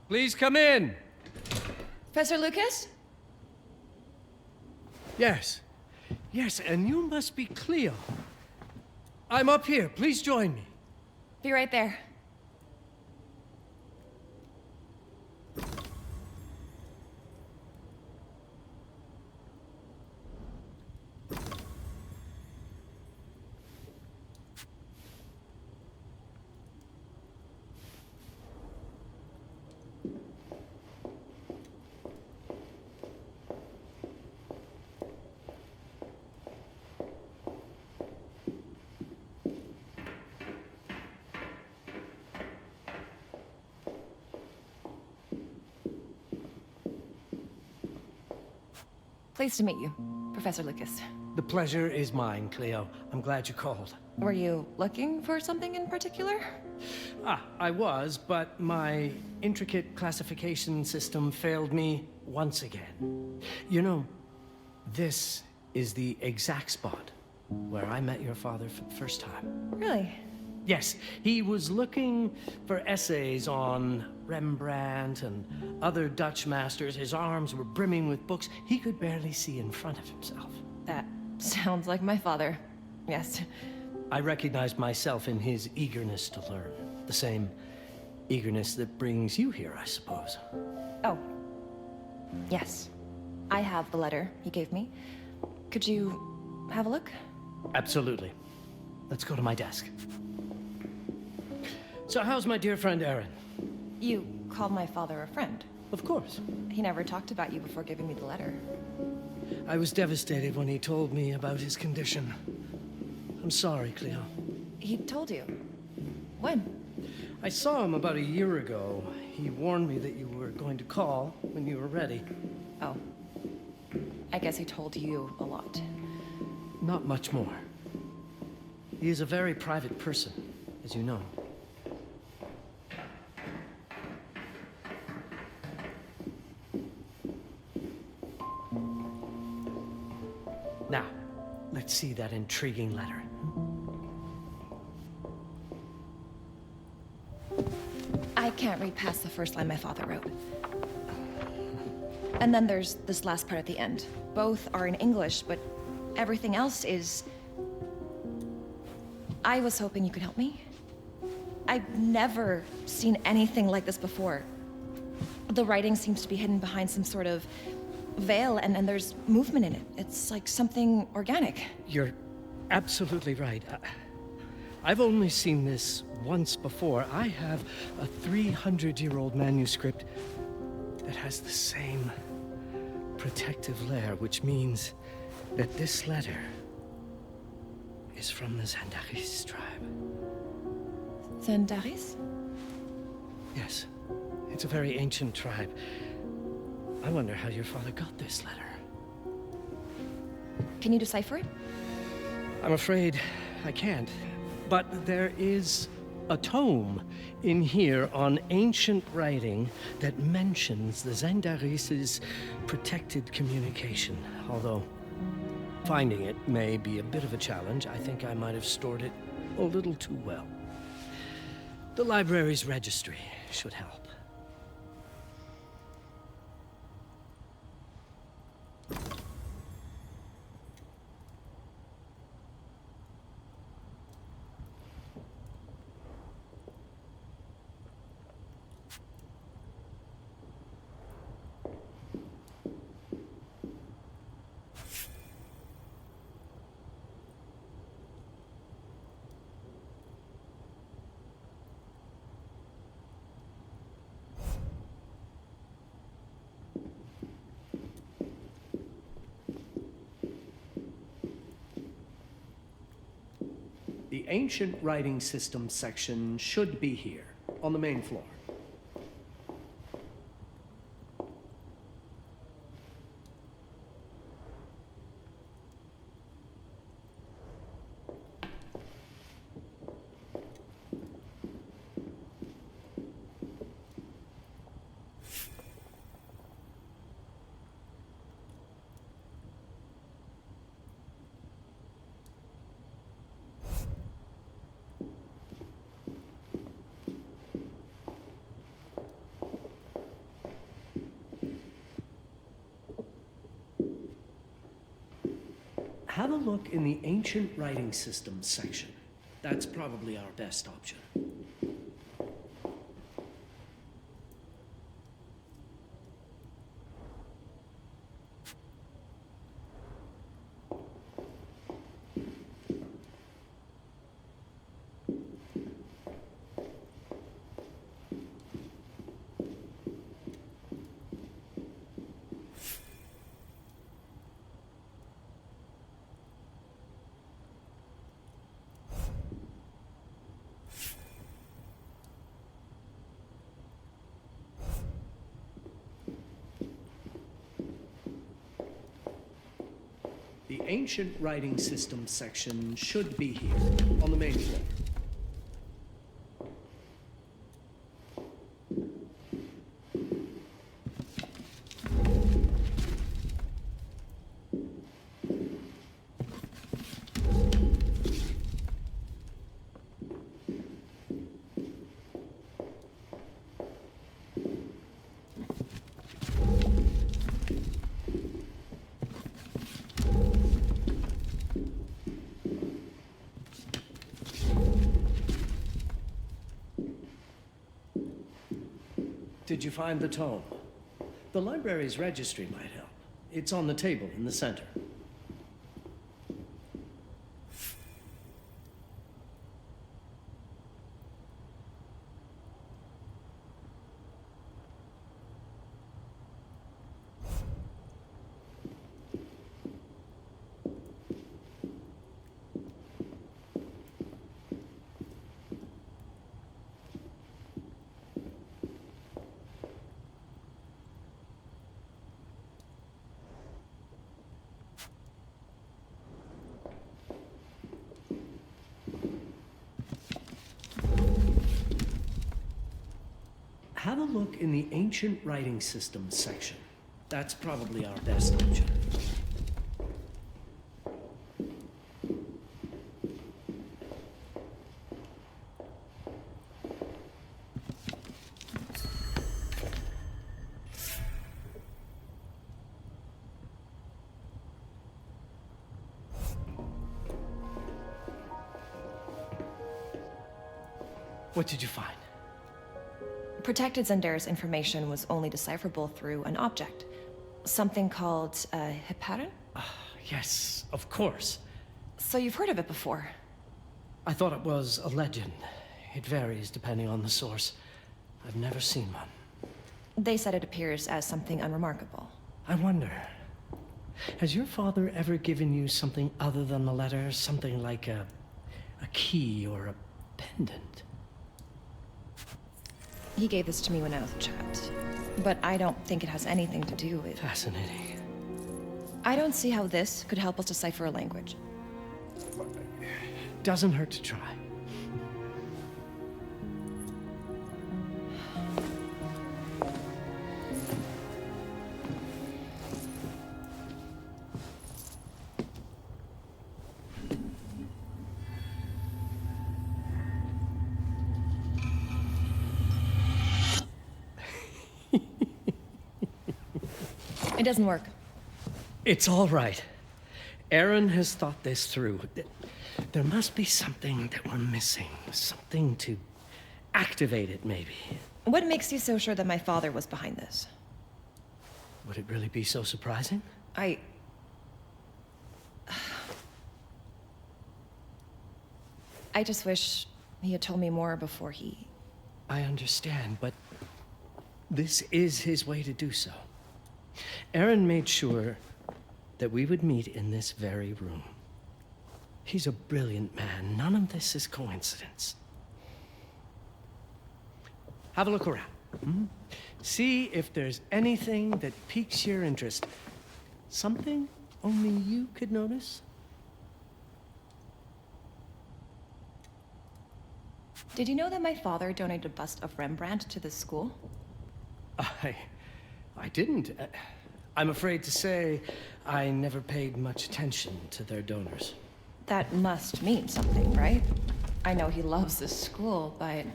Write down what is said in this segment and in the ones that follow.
Please come in. Professor Lucas? Yes. Yes, and you must be Cleo. I'm up here. Please join me. Be right there. Pleased to meet you, Professor Lucas. The pleasure is mine, Cleo. I'm glad you called. Were you looking for something in particular? I was, but my intricate classification system failed me once again. You know, this is the exact spot where I met your father for the first time. Really? Yes, he was looking for essays on Rembrandt and other Dutch masters. His arms were brimming with books. He could barely see in front of himself. That sounds like my father. Yes. I recognized myself in his eagerness to learn. The same eagerness that brings you here, I suppose. Oh. Yes. I have the letter he gave me. Could you have a look? Absolutely. Let's go to my desk. So how's my dear friend Aaron? You called my father a friend. Of course. He never talked about you before giving me the letter. I was devastated when he told me about his condition. I'm sorry, Cleo. He told you? When? I saw him about a year ago. He warned me that you were going to call when you were ready. Oh. I guess he told you a lot. Not much more. He is a very private person, as you know. Now, let's see that intriguing letter. I can't read past the first line my father wrote. And then there's this last part at the end. Both are in English, but everything else is... I was hoping you could help me. I've never seen anything like this before. The writing seems to be hidden behind some sort of veil, and there's movement in it. It's like something organic. You're absolutely right. I've only seen this once before. I have a 300-year-old manuscript that has the same protective layer, which means that this letter is from the Zandaris tribe. Zandaris? Yes, it's a very ancient tribe. I wonder how your father got this letter. Can you decipher it? I'm afraid I can't. But there is a tome in here on ancient writing that mentions the Zandaris' protected communication. Although finding it may be a bit of a challenge, I think I might have stored it a little too well. The library's registry should help. The ancient writing system section should be here, on the main floor. Have a look in the ancient writing systems section. That's probably our best option. The ancient writing system section should be here, on the main floor. Did you find the tome? The library's registry might help. It's on the table in the center. Have a look in the ancient writing systems section. That's probably our best option. What did you find? Protected Zendara's information was only decipherable through an object. Something called a heparin? Yes, of course. So you've heard of it before? I thought it was a legend. It varies depending on the source. I've never seen one. They said it appears as something unremarkable. I wonder, has your father ever given you something other than the letter? Something like a key or a pendant? He gave this to me when I was a child. But I don't think it has anything to do with... Fascinating. I don't see how this could help us decipher a language. Doesn't hurt to try. It doesn't work. It's all right. Aaron has thought this through. There must be something that we're missing. Something to activate it, maybe. What makes you so sure that my father was behind this? Would it really be so surprising? I just wish he had told me more before he... I understand, but this is his way to do so. Aaron made sure that we would meet in this very room. He's a brilliant man. None of this is coincidence. Have a look around. See if there's anything that piques your interest. Something only you could notice. Did you know that my father donated a bust of Rembrandt to this school? I didn't. I'm afraid to say I never paid much attention to their donors. That must mean something, right? I know he loves this school, but...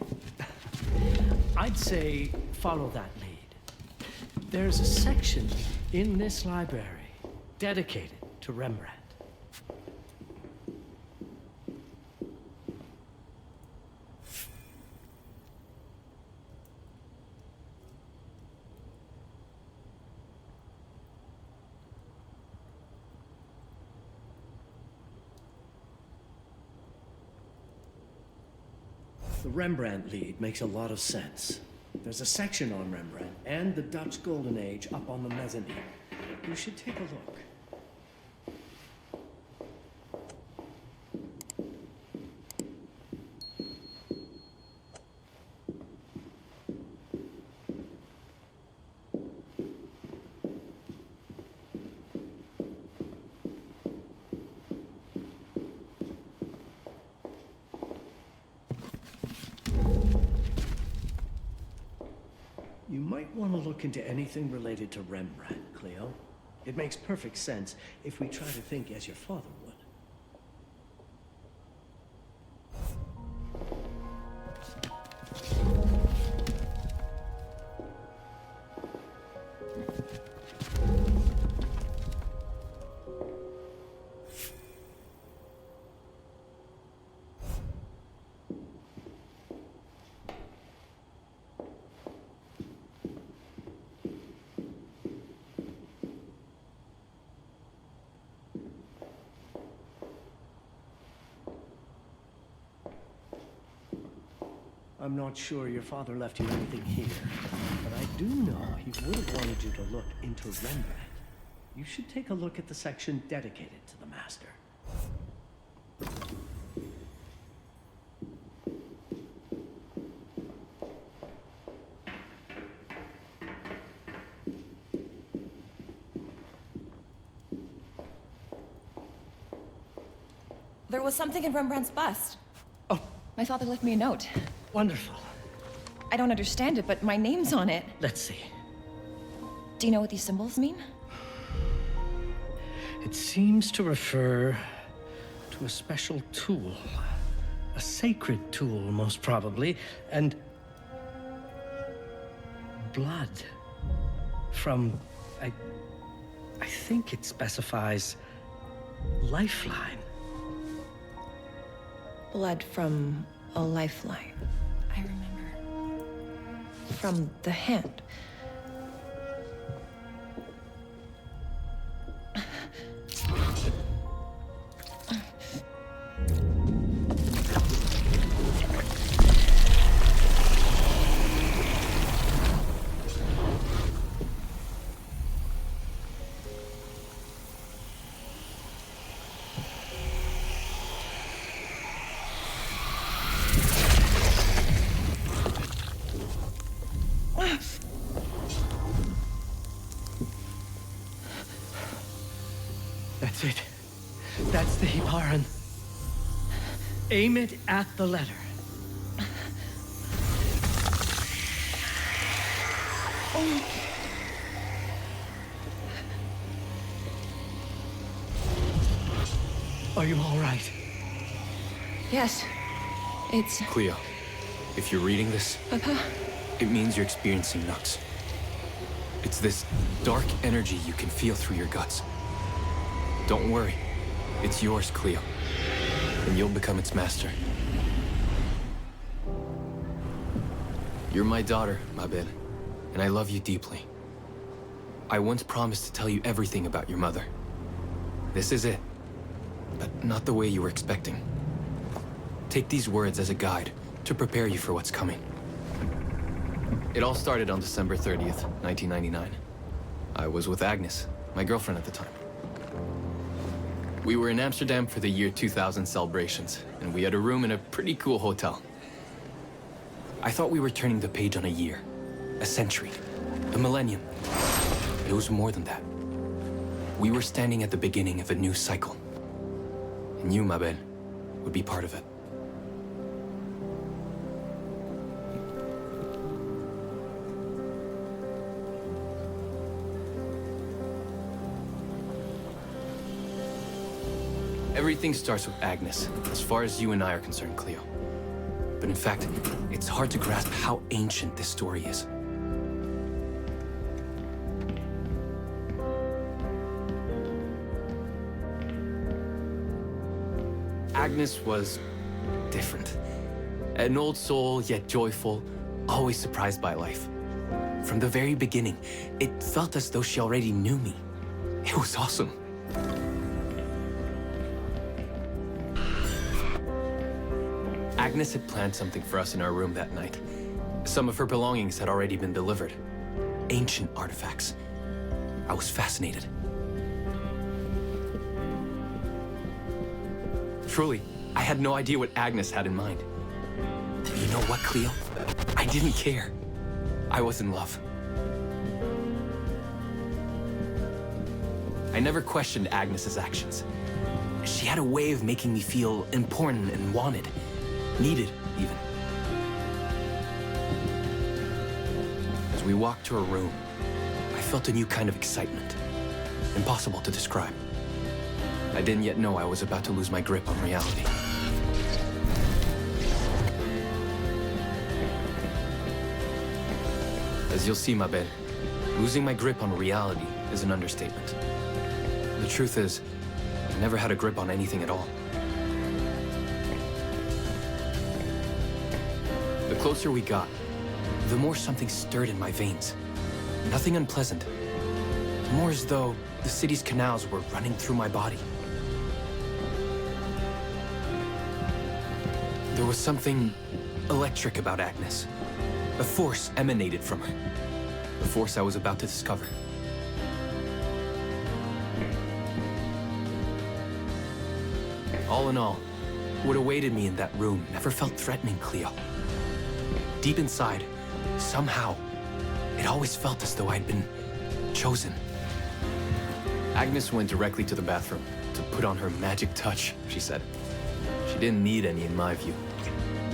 I'd say follow that lead. There's a section in this library dedicated to Rembrandt. The Rembrandt lead makes a lot of sense. There's a section on Rembrandt and the Dutch Golden Age up on the mezzanine. You should take a look. You might want to look into anything related to Rembrandt, Cleo. It makes perfect sense if we try to think as your father would. I'm not sure your father left you anything here, but I do know he would have wanted you to look into Rembrandt. You should take a look at the section dedicated to the master. There was something in Rembrandt's bust. Oh, My father left me a note. wonderful. I don't understand it, but my name's on it. Let's see. Do you know what these symbols mean? It seems to refer to a special tool. A sacred tool, most probably, and blood from, I think it specifies lifeline. Blood from a lifeline. I remember. From the hand. That's it. That's the Hibaran. Aim it at the letter. Are you all right? Yes. It's... Cleo, if you're reading this, Papa? it means you're experiencing Nux. It's this dark energy you can feel through your guts. Don't worry. It's yours, Cleo. And you'll become its master. You're my daughter, Mabel, and I love you deeply. I once promised to tell you everything about your mother. This is it, but not the way you were expecting. Take these words as a guide to prepare you for what's coming. It all started on December 30th, 1999. I was with Agnes, my girlfriend at the time. We were in Amsterdam for the year 2000 celebrations, and we had a room in a pretty cool hotel. I thought we were turning the page on a year, a century, a millennium. It was more than that. We were standing at the beginning of a new cycle. And you, Mabel, would be part of it. Everything starts with Agnes, as far as you and I are concerned, Cleo. But in fact, it's hard to grasp how ancient this story is. Agnes was different. An old soul, yet joyful, always surprised by life. From the very beginning, it felt as though she already knew me. It was awesome. Agnes had planned something for us in our room that night. Some of her belongings had already been delivered. Ancient artifacts. I was fascinated. Truly, I had no idea what Agnes had in mind. You know what, Cleo? I didn't care. I was in love. I never questioned Agnes's actions. She had a way of making me feel important and wanted. Needed, even. As we walked to her room, I felt a new kind of excitement. Impossible to describe. I didn't yet know I was about to lose my grip on reality. As you'll see, Mabel, losing my grip on reality is an understatement. The truth is, I never had a grip on anything at all. The closer we got, the more something stirred in my veins. Nothing unpleasant. More as though the city's canals were running through my body. There was something electric about Agnes. A force emanated from her. The force I was about to discover. All in all, what awaited me in that room never felt threatening, Cleo. Deep inside, somehow, it always felt as though I'd been chosen. Agnes went directly to the bathroom to put on her magic touch, she said. She didn't need any in my view.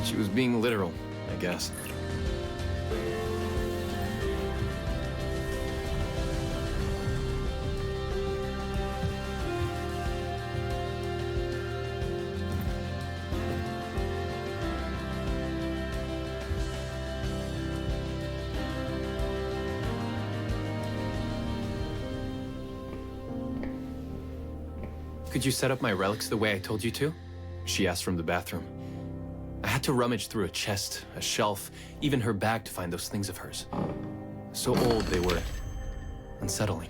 She was being literal, I guess. Could you set up my relics the way I told you to? She asked from the bathroom. I had to rummage through a chest, a shelf, even her bag to find those things of hers. So old they were. Unsettling.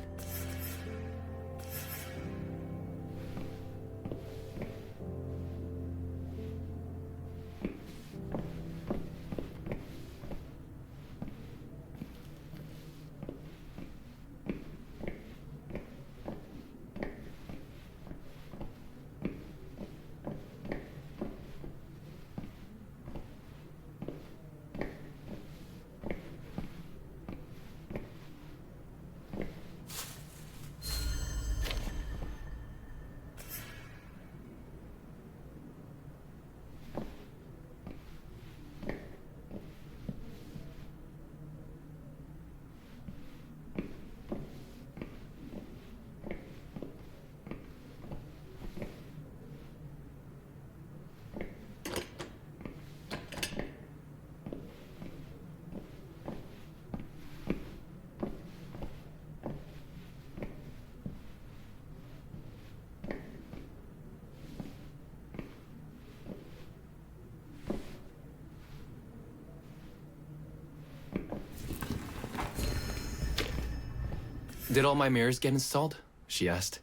Did all my mirrors get installed? She asked.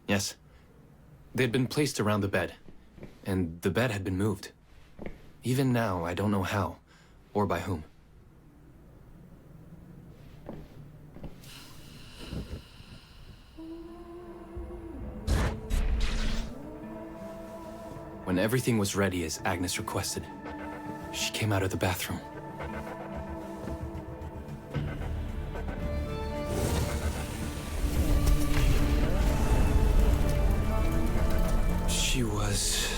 Yes. They'd been placed around the bed, and the bed had been moved. Even now, I don't know how, or by whom. When everything was ready as Agnes requested, she came out of the bathroom. She was...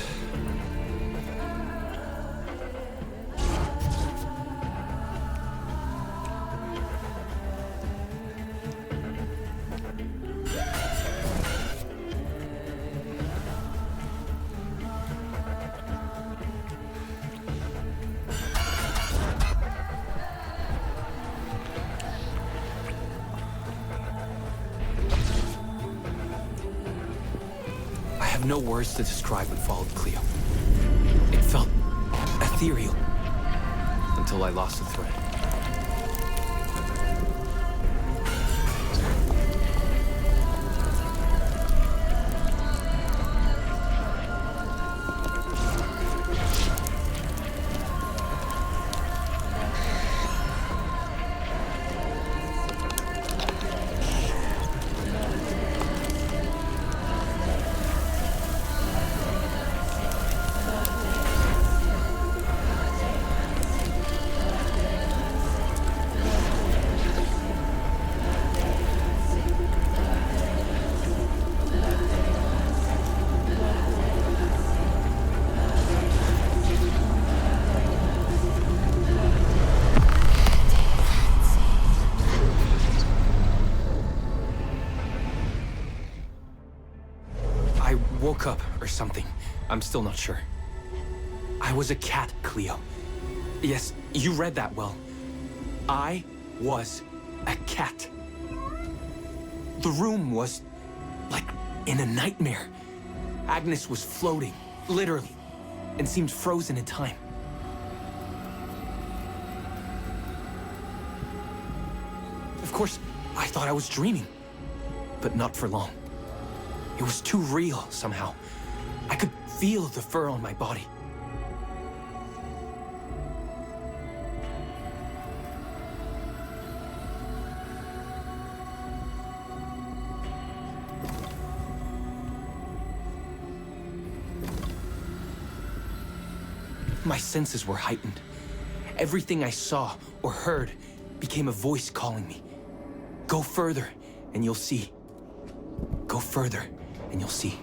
I have no words to describe what followed, Cleo. It felt ethereal until I lost the thread. I woke up or something. I'm still not sure. I was a cat, Cleo. Yes, you read that well. I was a cat. The room was like in a nightmare. Agnes was floating, literally, and seemed frozen in time. Of course, I thought I was dreaming, but not for long. It was too real somehow. I could feel the fur on my body. My senses were heightened. Everything I saw or heard became a voice calling me. Go further, and you'll see. Go further, and you'll see.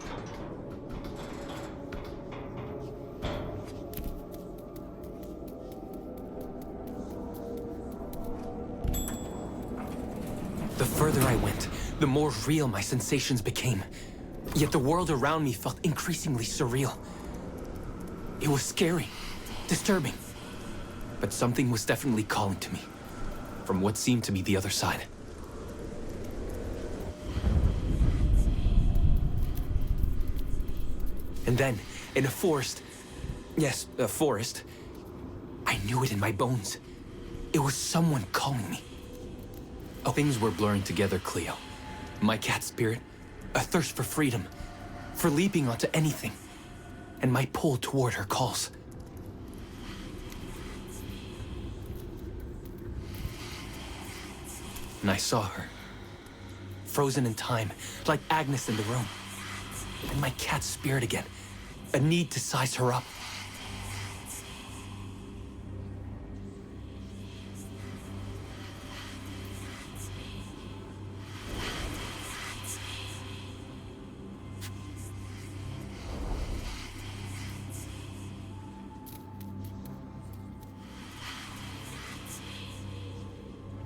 The further I went, the more real my sensations became. Yet the world around me felt increasingly surreal. It was scary, disturbing. But something was definitely calling to me, from what seemed to be the other side. And then, in a forest, yes, a forest, I knew it in my bones. It was someone calling me. Oh, things were blurring together, Cleo. My cat spirit, a thirst for freedom, for leaping onto anything, and my pull toward her calls. And I saw her, frozen in time, like Agnes in the room. And my cat spirit again, a need to size her up.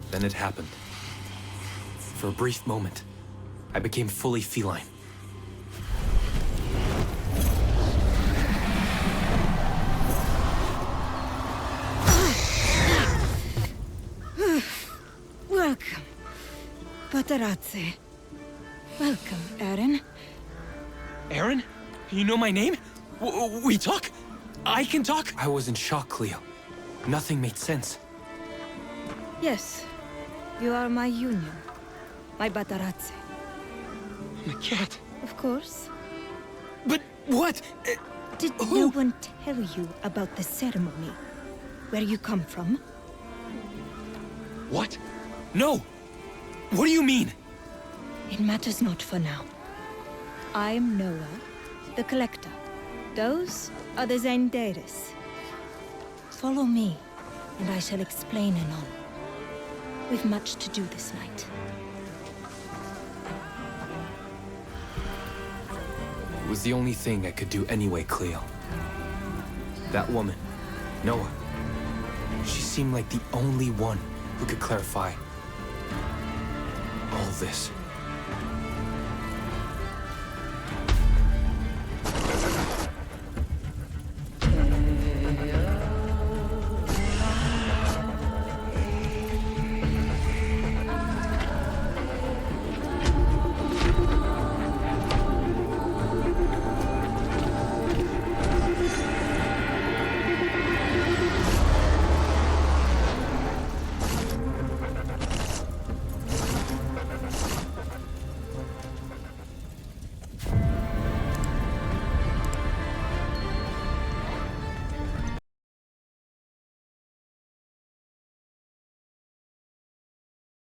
Then it happened. For a brief moment, I became fully feline. Welcome, Patarazzi. Welcome, Aaron. Aaron? You know my name? We talk? I can talk? I was in shock, Cleo. Nothing made sense. Yes, you are my union, my Patarazzi. My cat. Of course. But what? Did no one tell you about the ceremony? Where you come from? What? No! What do you mean? It matters not for now. I'm Noah, the Collector. Those are the Zendaris. Follow me, and I shall explain anon. We've much to do this night. It was the only thing I could do anyway, Cleo. That woman, Noah, she seemed like the only one who could clarify all this.